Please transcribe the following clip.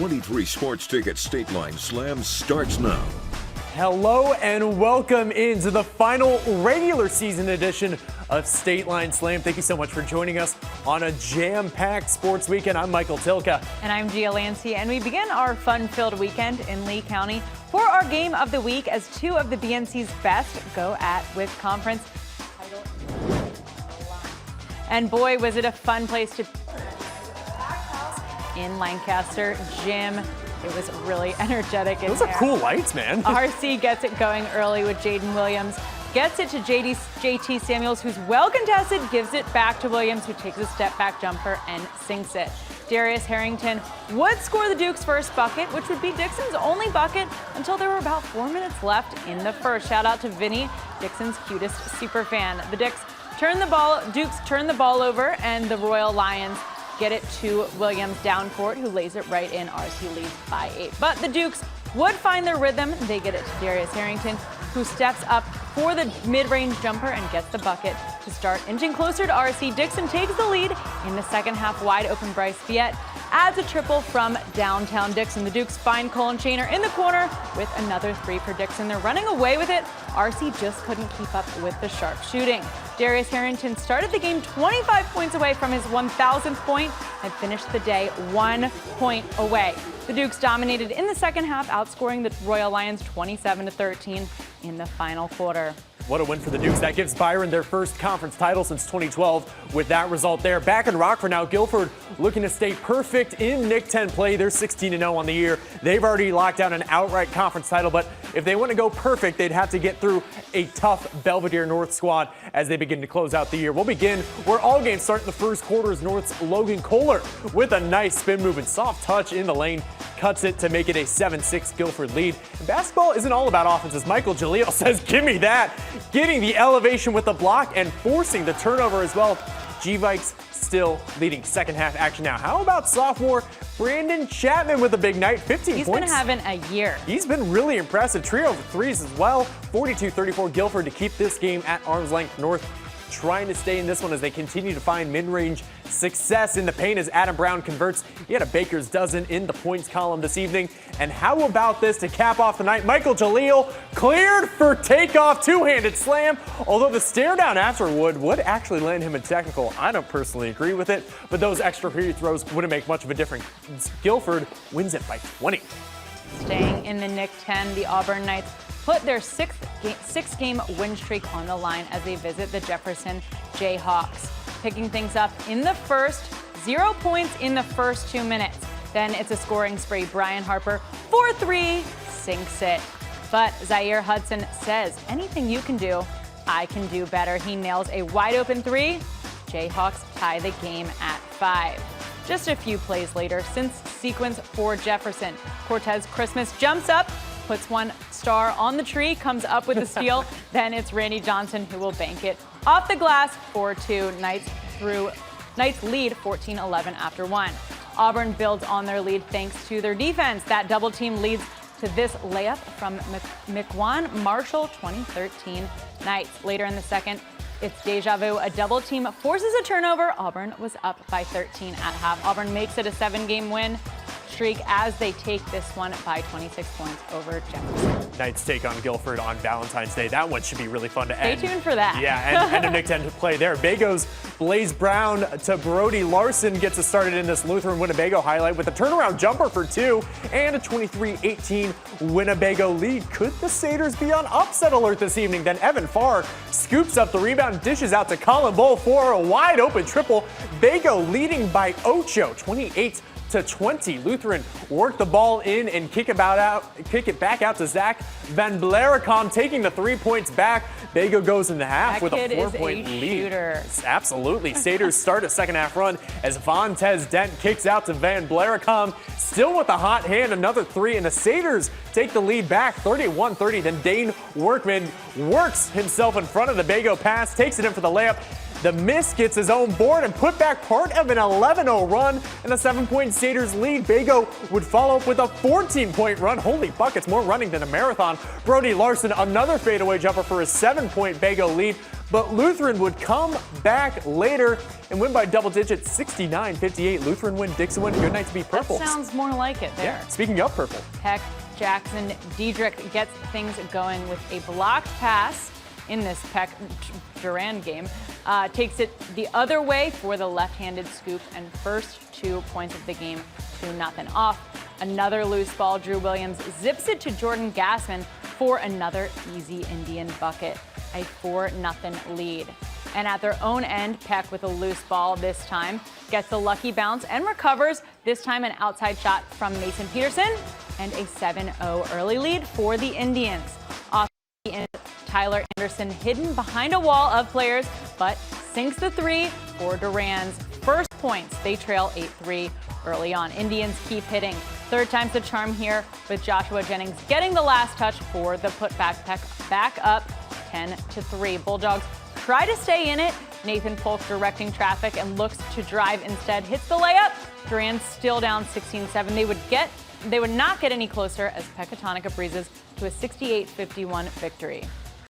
2023 sports ticket Stateline Slam starts now. Hello and welcome into the final regular season edition of Stateline Slam. Thank you so much for joining us on a jam-packed sports weekend. I'm Michael Tilka. And I'm Gia Lancey, and we begin our fun-filled weekend in Lee County for our game of the week as two of the BNC's best go at with conference title. And boy, was it a fun place to in Lancaster. Jim, it was really energetic. Those are cool lights, man. RC gets it going early with Jaden Williams. Gets it to JT Samuels, who's well contested, gives it back to Williams, who takes a step back jumper and sinks it. Darius Harrington would score the Duke's first bucket, which would be Dixon's only bucket until there were about 4 minutes left in the first. Shout out to Vinny, Dixon's cutest super fan. The Dukes turn the ball over, and the Royal Lions get it to Williams down court, who lays it right in. RC leads by 8. But the Dukes would find their rhythm. They get it to Darius Harrington, who steps up for the mid-range jumper and gets the bucket to start inching closer to RC. Dixon takes the lead in the second half. Wide open Bryce Viet adds a triple from downtown Dixon. The Dukes find Colin Shaner in the corner with another three for Dixon. They're running away with it. RC just couldn't keep up with the sharp shooting. Darius Harrington started the game 25 points away from his 1,000th point and finished the day 1 point away. The Dukes dominated in the second half, outscoring the Royal Lions 27-13 in the final quarter. What a win for the Dukes. That gives Byron their first conference title since 2012 with that result there. Back in Rockford now, Guilford looking to stay perfect in Nick 10 play. They're 16-0 on the year. They've already locked down an outright conference title, but if they want to go perfect, they'd have to get through a tough Belvedere North squad as they begin to close out the year. We'll begin where all games start in the first quarter as North's Logan Kohler with a nice spin move and soft touch in the lane cuts it to make it a 7-6 Guilford lead. And basketball isn't all about offense, as Michael Jaleel says, give me that. Getting the elevation with the block and forcing the turnover as well. G-Vikes still leading second half action now. How about sophomore Brandon Chapman with a big night, 15 points. He's been having a year. He's been really impressive. Trio of threes as well. 42-34 Guilford to keep this game at arm's length. North trying to stay in this one as they continue to find mid-range success in the paint as Adam Brown converts. He had a baker's dozen in the points column this evening. And how about this to cap off the night? Michael Jaleel cleared for takeoff, two-handed slam. Although the stare down afterward would actually land him a technical. I don't personally agree with it, but those extra free throws wouldn't make much of a difference. Guilford wins it by 20. Staying in the Nick 10, the Auburn Knights put their six-game win streak on the line as they visit the Jefferson Jayhawks. Picking things up in the first, 0 points in the first 2 minutes. Then it's a scoring spree. Brian Harper, 4-3, sinks it. But Zaire Hudson says, anything you can do, I can do better. He nails a wide-open three. Jayhawks tie the game at 5. Just a few plays later, since sequence for Jefferson, Cortez Christmas jumps up, puts one star on the tree, comes up with a steal. Then it's Randy Johnson who will bank it off the glass. 4-2. Knights lead 14-11 after 1. Auburn builds on their lead thanks to their defense. That double team leads to this layup from McQuan Marshall, 2013 Knights. Later in the second, it's deja vu. A double team forces a turnover. Auburn was up by 13 at half. Auburn makes it a 7-game win streak as they take this one by 26 points over Jefferson. Knights take on Guilford on Valentine's Day. That one should be really fun to end. Stay tuned for that. Yeah, and end of Nick 10 play there. Bago's Blaze Brown to Brody Larson gets us started in this Lutheran Winnebago highlight with a turnaround jumper for 2 and a 23-18 Winnebago lead. Could the Satyrs be on upset alert this evening? Then Evan Farr scoops up the rebound, dishes out to Colin Bull for a wide open triple. Bago leading by Ocho, 28-20. Lutheran work the ball in and kick it back out to Zach Van Blaricom, taking the 3 points back. Bago goes in the half with a 4-point lead. Shooter. Absolutely. Satyrs start a second half run as Vontez Dent kicks out to Van Blaricom. Still with a hot hand, another 3, and the Satyrs take the lead back 31-30. Then Dane Workman works himself in front of the Bago pass, takes it in for the layup. The miss gets his own board and put back part of an 11-0 run and a 7-point Staters lead. Bago would follow up with a 14-point run. Holy buckets, more running than a marathon. Brody Larson, another fadeaway jumper for a 7-point Bago lead. But Lutheran would come back later and win by double digits, 69-58. Lutheran win, Dixon win. Good night to be purple. That sounds more like it there. Yeah, speaking of purple. Peck, Jackson, Diedrich gets things going with a blocked pass in this Peck Durand game. Takes it the other way for the left-handed scoop and first 2 points of the game, 2-0 off. Another loose ball. Drew Williams zips it to Jordan Gassman for another easy Indian bucket, a 4-0 lead. And at their own end, Peck with a loose ball this time gets a lucky bounce and recovers, this time an outside shot from Mason Peterson, and a 7-0 early lead for the Indians. Off the end, Tyler Anderson hidden behind a wall of players, but sinks the three for Durand's first points. They trail 8-3 early on. Indians keep hitting. Third time's the charm here with Joshua Jennings getting the last touch for the putback. Peck back up 10-3. Bulldogs try to stay in it. Nathan Polk directing traffic and looks to drive instead. Hits the layup. Durand still down 16-7. They would not get any closer as Pecatonica breezes to a 68-51 victory.